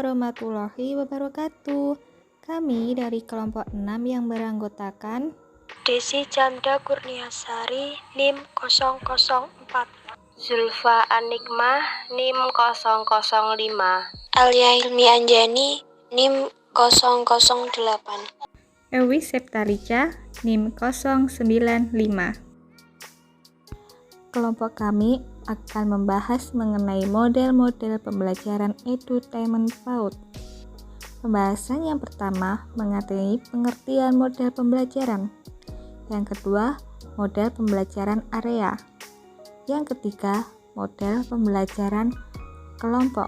warahmatullahi wabarakatuh. Kami dari kelompok 6 yang beranggotakan Desi Chandra Kurniasari, NIM 004. Zulfa Anikmah, NIM 005. Alia Hilmi Anjani, NIM 008. Ewi Septarica, NIM 095. Kelompok kami akan membahas mengenai model-model pembelajaran edutainment PAUD. Pembahasan yang pertama mengenai pengertian model pembelajaran. Yang kedua, model pembelajaran area. Yang ketiga, model pembelajaran kelompok.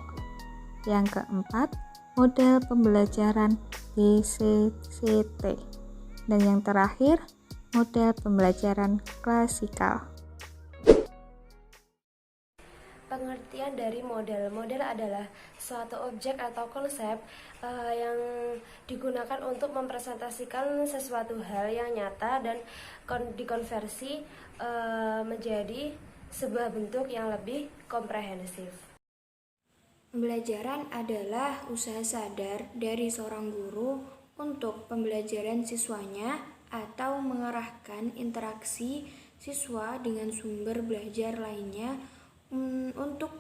Yang keempat, model pembelajaran GCCT. Dan yang terakhir, model pembelajaran klasikal. Pengertian dari model. Model adalah suatu objek atau konsep yang digunakan untuk mempresentasikan sesuatu hal yang nyata dan dikonversi menjadi sebuah bentuk yang lebih komprehensif. Pembelajaran adalah usaha sadar dari seorang guru untuk pembelajaran siswanya atau mengarahkan interaksi siswa dengan sumber belajar lainnya untuk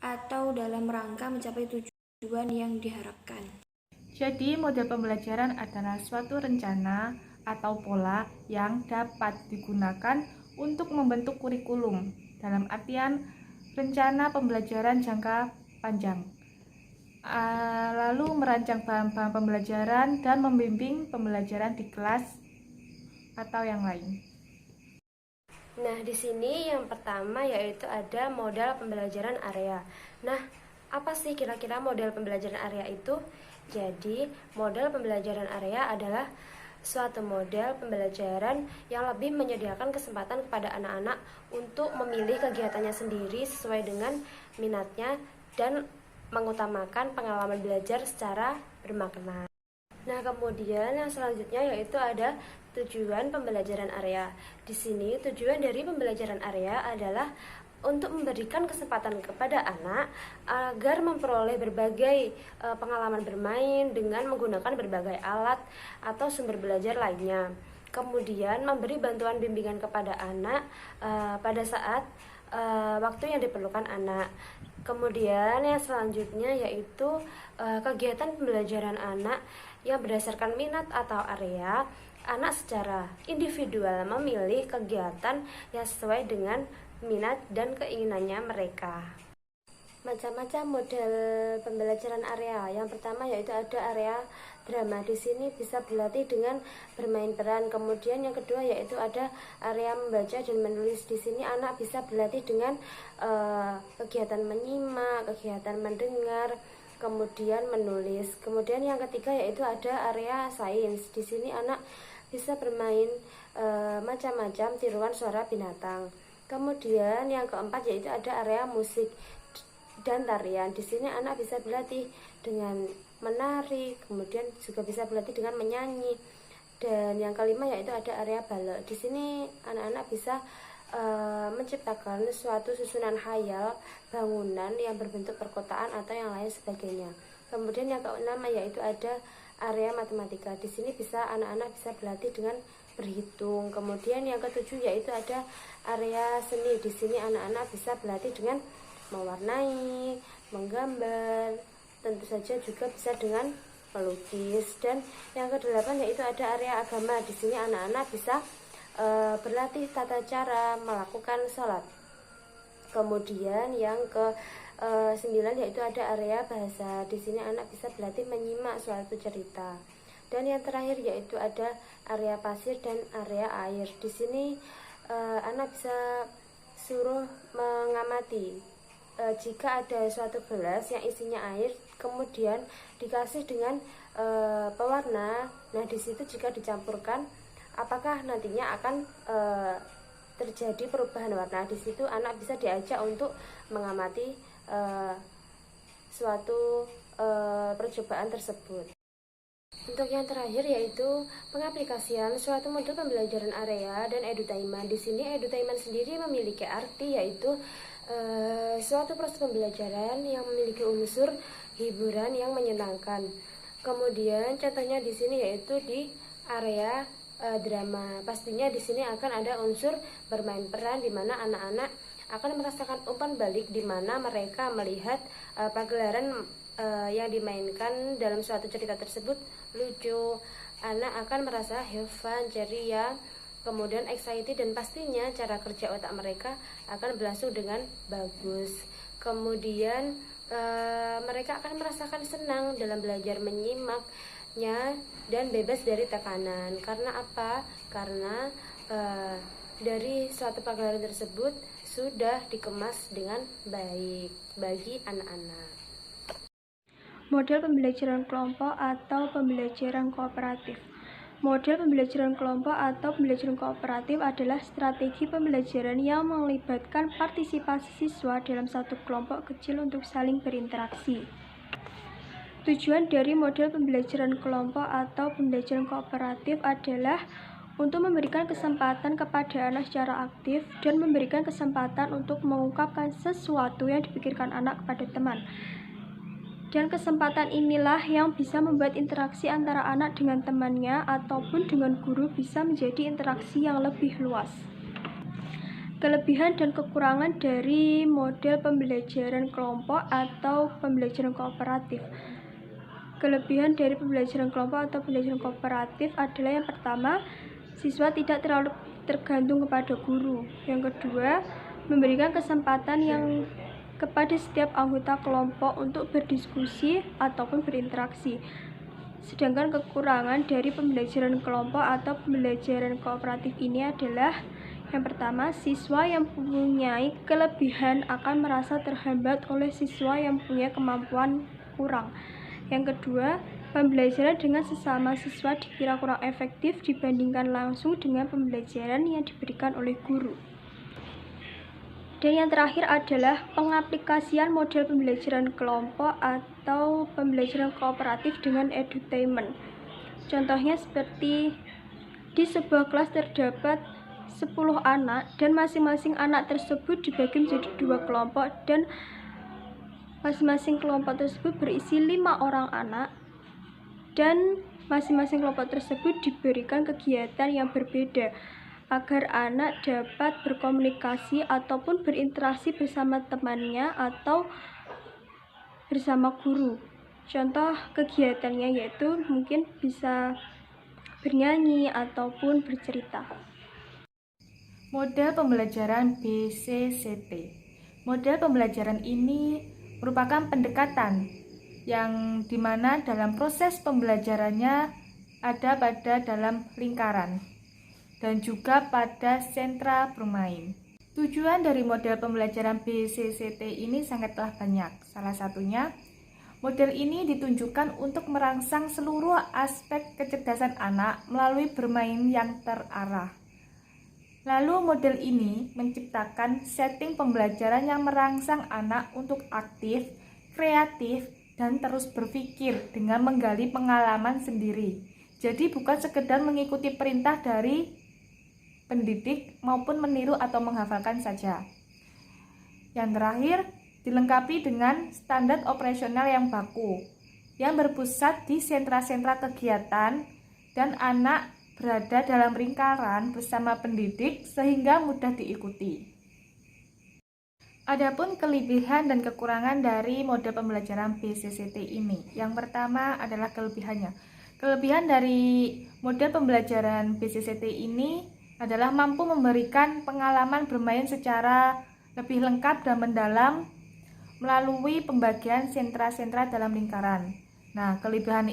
atau dalam rangka mencapai tujuan yang diharapkan. Jadi, model pembelajaran adalah suatu rencana atau pola yang dapat digunakan untuk membentuk kurikulum dalam artian rencana pembelajaran jangka panjang. Lalu merancang bahan-bahan pembelajaran dan membimbing pembelajaran di kelas atau yang lain. Nah, di sini yang pertama yaitu ada model pembelajaran area. Nah, apa sih kira-kira model pembelajaran area itu? Jadi, model pembelajaran area adalah suatu model pembelajaran yang lebih menyediakan kesempatan kepada anak-anak untuk memilih kegiatannya sendiri sesuai dengan minatnya dan mengutamakan pengalaman belajar secara bermakna. Nah, kemudian yang selanjutnya yaitu ada tujuan pembelajaran area. Di sini tujuan dari pembelajaran area adalah untuk memberikan kesempatan kepada anak agar memperoleh berbagai pengalaman bermain dengan menggunakan berbagai alat atau sumber belajar lainnya. Kemudian memberi bantuan bimbingan kepada anak pada saat waktu yang diperlukan anak. Kemudian yang selanjutnya yaitu kegiatan pembelajaran anak yang berdasarkan minat atau area. Anak secara individual memilih kegiatan yang sesuai dengan minat dan keinginannya mereka. Macam-macam model pembelajaran area. Yang pertama yaitu ada area drama. Di sini bisa berlatih dengan bermain peran. Kemudian yang kedua yaitu ada area membaca dan menulis. Di sini anak bisa berlatih dengan kegiatan menyimak, kegiatan mendengar, kemudian menulis. Kemudian yang ketiga yaitu ada area sains. Di sini anak bisa bermain macam-macam tiruan suara binatang. Kemudian yang keempat yaitu ada area musik dan tarian. Di sini anak bisa berlatih dengan menari, kemudian juga bisa berlatih dengan menyanyi. Dan yang kelima yaitu ada area balok. Di sini anak-anak bisa menciptakan suatu susunan khayal bangunan yang berbentuk perkotaan atau yang lain sebagainya. Kemudian yang keenam yaitu ada area matematika. Di sini bisa anak-anak bisa berlatih dengan berhitung. Kemudian yang ketujuh yaitu ada area seni. Di sini anak-anak bisa berlatih dengan mewarnai, menggambar, tentu saja juga bisa dengan melukis. Dan yang kedelapan yaitu ada area agama. Di sini anak-anak bisa berlatih tata cara melakukan sholat. Kemudian yang ke 9 yaitu ada area bahasa. Di sini anak bisa berlatih menyimak suatu cerita. Dan yang terakhir yaitu ada area pasir dan area air. Di sini anak bisa suruh mengamati jika ada suatu gelas yang isinya air, kemudian dikasih dengan pewarna. Nah, di situ jika dicampurkan, apakah nantinya akan terjadi perubahan warna. Di situ anak bisa diajak untuk mengamati suatu percobaan tersebut. Untuk yang terakhir yaitu pengaplikasian suatu modul pembelajaran area dan edutainment. Di sini edutainment sendiri memiliki arti yaitu suatu proses pembelajaran yang memiliki unsur hiburan yang menyenangkan. Kemudian contohnya di sini yaitu di area drama. Pastinya di sini akan ada unsur bermain peran di mana anak-anak akan merasakan umpan balik di mana mereka melihat pagelaran yang dimainkan dalam suatu cerita tersebut lucu. Anak akan merasa have fun, ceria, kemudian excited, dan pastinya cara kerja otak mereka akan berlangsung dengan bagus. Kemudian mereka akan merasakan senang dalam belajar menyimaknya dan bebas dari tekanan. Karena apa? Karena dari suatu pagelaran tersebut sudah dikemas dengan baik bagi anak-anak. Model pembelajaran kelompok atau pembelajaran kooperatif. Model pembelajaran kelompok atau pembelajaran kooperatif adalah strategi pembelajaran yang melibatkan partisipasi siswa dalam satu kelompok kecil untuk saling berinteraksi. Tujuan dari model pembelajaran kelompok atau pembelajaran kooperatif adalah untuk memberikan kesempatan kepada anak secara aktif dan memberikan kesempatan untuk mengungkapkan sesuatu yang dipikirkan anak kepada teman. Dan kesempatan inilah yang bisa membuat interaksi antara anak dengan temannya ataupun dengan guru bisa menjadi interaksi yang lebih luas. Kelebihan dan kekurangan dari model pembelajaran kelompok atau pembelajaran kooperatif. Kelebihan dari pembelajaran kelompok atau pembelajaran kooperatif adalah yang pertama, siswa tidak terlalu tergantung kepada guru. Yang kedua, memberikan kesempatan yang kepada setiap anggota kelompok untuk berdiskusi ataupun berinteraksi. Sedangkan kekurangan dari pembelajaran kelompok atau pembelajaran kooperatif ini adalah yang pertama, siswa yang mempunyai kelebihan akan merasa terhambat oleh siswa yang punya kemampuan kurang. Yang kedua, pembelajaran dengan sesama siswa dikira kurang efektif dibandingkan langsung dengan pembelajaran yang diberikan oleh guru. Dan yang terakhir adalah pengaplikasian model pembelajaran kelompok atau pembelajaran kooperatif dengan edutainment. Contohnya seperti di sebuah kelas terdapat 10 anak dan masing-masing anak tersebut dibagi menjadi 2 kelompok dan masing-masing kelompok tersebut berisi 5 orang anak dan masing-masing kelompok tersebut diberikan kegiatan yang berbeda agar anak dapat berkomunikasi ataupun berinteraksi bersama temannya atau bersama guru. Contoh kegiatannya yaitu mungkin bisa bernyanyi ataupun bercerita. Model pembelajaran BCCT. Model pembelajaran ini merupakan pendekatan yang dimana dalam proses pembelajarannya ada pada dalam lingkaran dan juga pada sentra bermain. Tujuan dari model pembelajaran BCCT ini sangatlah banyak. Salah satunya, model ini ditunjukkan untuk merangsang seluruh aspek kecerdasan anak melalui bermain yang terarah. Lalu model ini menciptakan setting pembelajaran yang merangsang anak untuk aktif, kreatif, dan terus berpikir dengan menggali pengalaman sendiri. Jadi bukan sekedar mengikuti perintah dari pendidik maupun meniru atau menghafalkan saja. Yang terakhir, dilengkapi dengan standar operasional yang baku, yang berpusat di sentra-sentra kegiatan dan anak berada dalam lingkaran bersama pendidik sehingga mudah diikuti. Adapun kelebihan dan kekurangan dari model pembelajaran BCCT ini. Yang pertama adalah kelebihannya. Kelebihan dari model pembelajaran BCCT ini adalah mampu memberikan pengalaman bermain secara lebih lengkap dan mendalam melalui pembagian sentra-sentra dalam lingkaran. Nah, kelebihan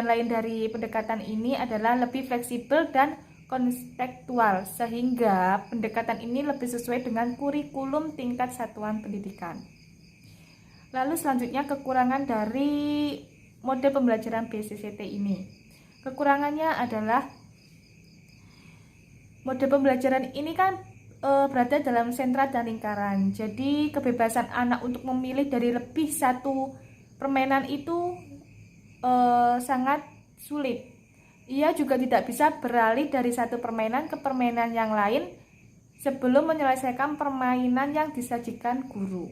lain dari pendekatan ini adalah lebih fleksibel dan kontekstual, sehingga pendekatan ini lebih sesuai dengan kurikulum tingkat satuan pendidikan. Lalu selanjutnya kekurangan dari model pembelajaran BCCT ini. Kekurangannya adalah model pembelajaran ini kan berada dalam sentra dan lingkaran. Jadi kebebasan anak untuk memilih dari lebih satu permainan itu sangat sulit. Ia juga tidak bisa beralih dari satu permainan ke permainan yang lain sebelum menyelesaikan permainan yang disajikan guru.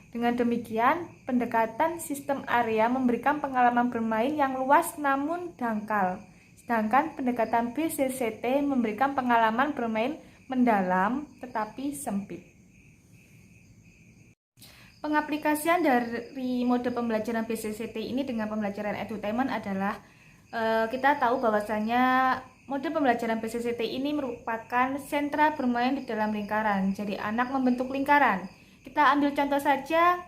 Dengan demikian, pendekatan sistem area memberikan pengalaman bermain yang luas namun dangkal. Sedangkan pendekatan BCCT memberikan pengalaman bermain mendalam tetapi sempit. Pengaplikasian dari mode pembelajaran BCCT ini dengan pembelajaran edutainment adalah kita tahu bahwasanya mode pembelajaran BCCT ini merupakan sentra bermain di dalam lingkaran. Jadi anak membentuk lingkaran. Kita ambil contoh saja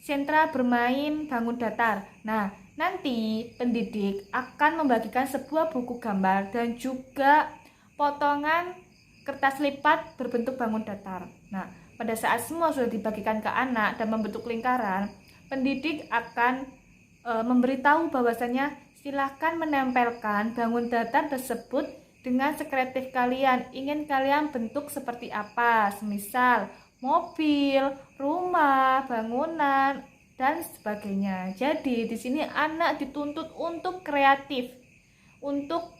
sentra bermain bangun datar. Nah, nanti pendidik akan membagikan sebuah buku gambar dan juga potongan kertas lipat berbentuk bangun datar. Nah, pada saat semua sudah dibagikan ke anak dan membentuk lingkaran, pendidik akan memberitahu bahwasanya silahkan menempelkan bangun datar tersebut dengan sekreatif kalian. Ingin kalian bentuk seperti apa? Semisal mobil, rumah, bangunan, dan sebagainya. Jadi di sini anak dituntut untuk kreatif, untuk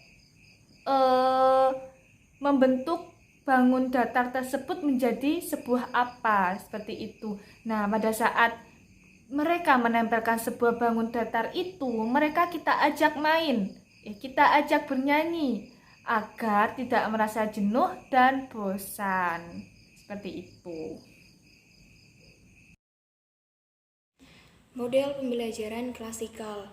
membentuk bangun datar tersebut menjadi sebuah apa, seperti itu. Nah, pada saat mereka menempelkan sebuah bangun datar itu, mereka kita ajak main, kita ajak bernyanyi, agar tidak merasa jenuh dan bosan. Seperti itu. Model pembelajaran klasikal.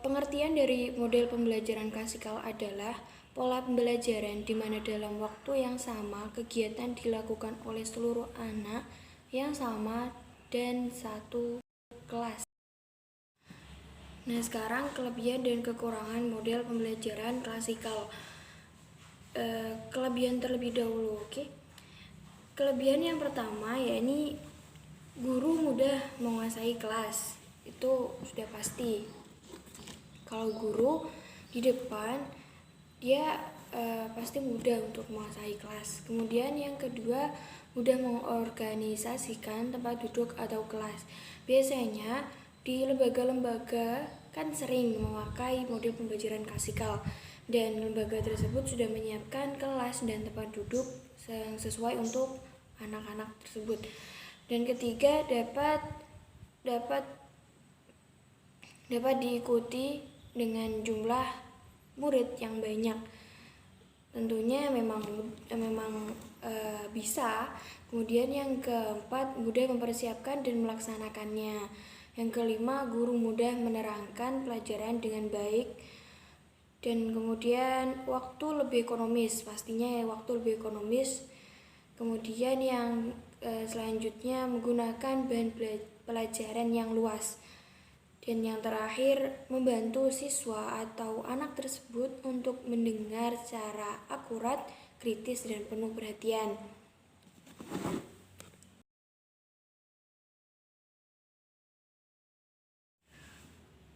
Pengertian dari model pembelajaran klasikal adalah pola pembelajaran di mana dalam waktu yang sama kegiatan dilakukan oleh seluruh anak yang sama dan satu kelas. Nah, sekarang kelebihan dan kekurangan model pembelajaran klasikal. Kelebihan terlebih dahulu, oke? Kelebihan yang pertama yakni guru mudah menguasai kelas. Itu sudah pasti. Kalau guru di depan dia pasti mudah untuk menguasai kelas. Kemudian yang kedua, mudah mengorganisasikan tempat duduk atau kelas. Biasanya di lembaga-lembaga kan sering memakai model pembelajaran klasikal, dan lembaga tersebut sudah menyiapkan kelas dan tempat duduk yang sesuai untuk anak-anak tersebut. Dan ketiga, dapat diikuti dengan jumlah murid yang banyak. Tentunya memang bisa. Kemudian yang keempat, mudah mempersiapkan dan melaksanakannya. Yang kelima, guru mudah menerangkan pelajaran dengan baik. Dan kemudian waktu lebih ekonomis, pastinya waktu lebih ekonomis. Kemudian yang selanjutnya menggunakan bahan pelajaran yang luas. Dan yang terakhir, membantu siswa atau anak tersebut untuk mendengar secara akurat, kritis, dan penuh perhatian.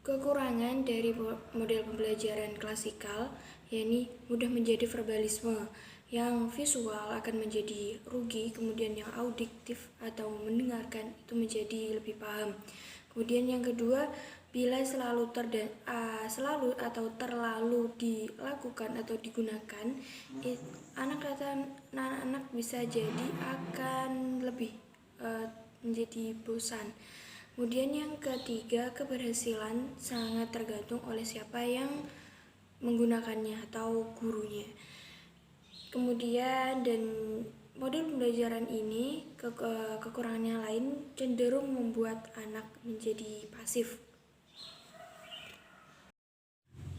Kekurangan dari model pembelajaran klasikal yakni mudah menjadi verbalisme. Yang visual akan menjadi rugi, kemudian yang auditif atau mendengarkan itu menjadi lebih paham. Kemudian yang kedua, bila selalu atau terlalu dilakukan atau digunakan, anak-anak bisa jadi akan lebih menjadi bosan. Kemudian yang ketiga, keberhasilan sangat tergantung oleh siapa yang menggunakannya atau gurunya. Kemudian dan model pembelajaran ini kekurangannya lain cenderung membuat anak menjadi pasif.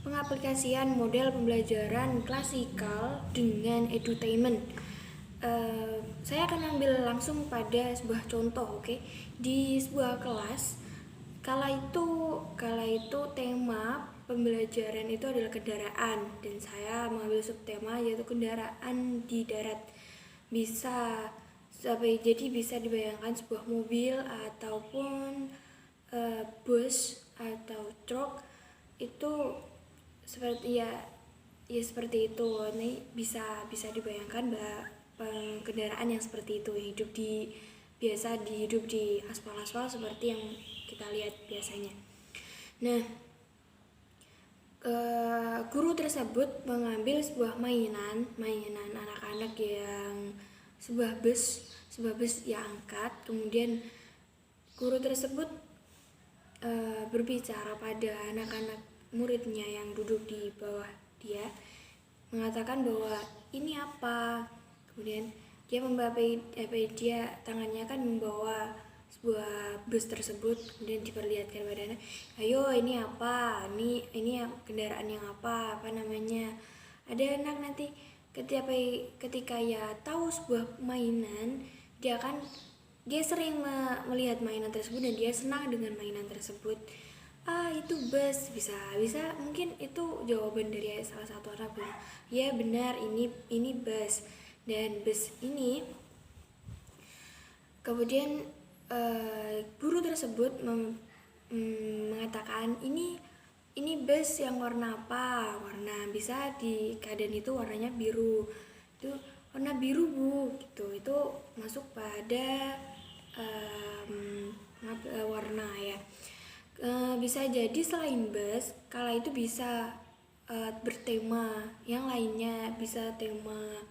Pengaplikasian model pembelajaran klasikal dengan edutainment. Saya akan ambil langsung pada sebuah contoh, oke? Di sebuah kelas, kala itu tema pembelajaran itu adalah kendaraan, dan saya mengambil subtema yaitu kendaraan di darat. Jadi bisa dibayangkan sebuah mobil ataupun bus atau truk itu seperti seperti itu. Ini bisa dibayangkan kendaraan yang seperti itu hidup di aspal-aspal seperti yang kita lihat biasanya. Nah, guru tersebut mengambil sebuah mainan anak-anak yang sebuah bus sebuah bus ia angkat. Kemudian guru tersebut berbicara pada anak-anak muridnya yang duduk di bawah dia, mengatakan bahwa ini apa. Kemudian dia tangannya kan membawa sebuah bus tersebut, kemudian diperlihatkan pada anak, ayo ini apa, ini kendaraan yang apa namanya. Ada anak nanti ketika ya tahu sebuah mainan, dia sering melihat mainan tersebut dan dia senang dengan mainan tersebut. Itu bus, bisa mungkin itu jawaban dari salah satu anak bilang, ya benar, ini bus. Dan bus ini kemudian guru tersebut mengatakan ini bus yang warna apa, bisa di keadaan itu warnanya biru, itu warna biru bu, gitu. Itu masuk pada warna ya. Bisa jadi selain bus, kala itu bisa bertema yang lainnya, bisa tema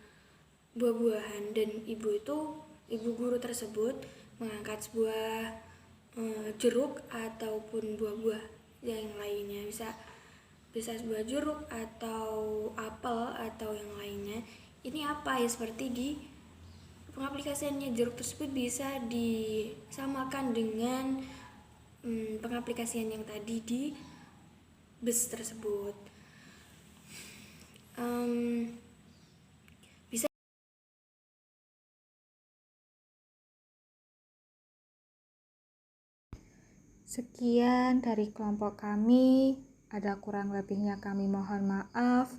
buah-buahan, dan ibu guru tersebut mengangkat sebuah jeruk ataupun buah-buah yang lainnya, bisa sebuah jeruk atau apel atau yang lainnya. Ini apa ya, seperti di pengaplikasiannya jeruk tersebut bisa disamakan dengan pengaplikasian yang tadi di bus tersebut. Sekian dari kelompok kami, ada kurang lebihnya kami mohon maaf.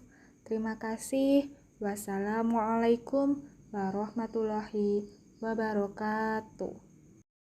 Terima kasih. Wassalamualaikum warahmatullahi wabarakatuh.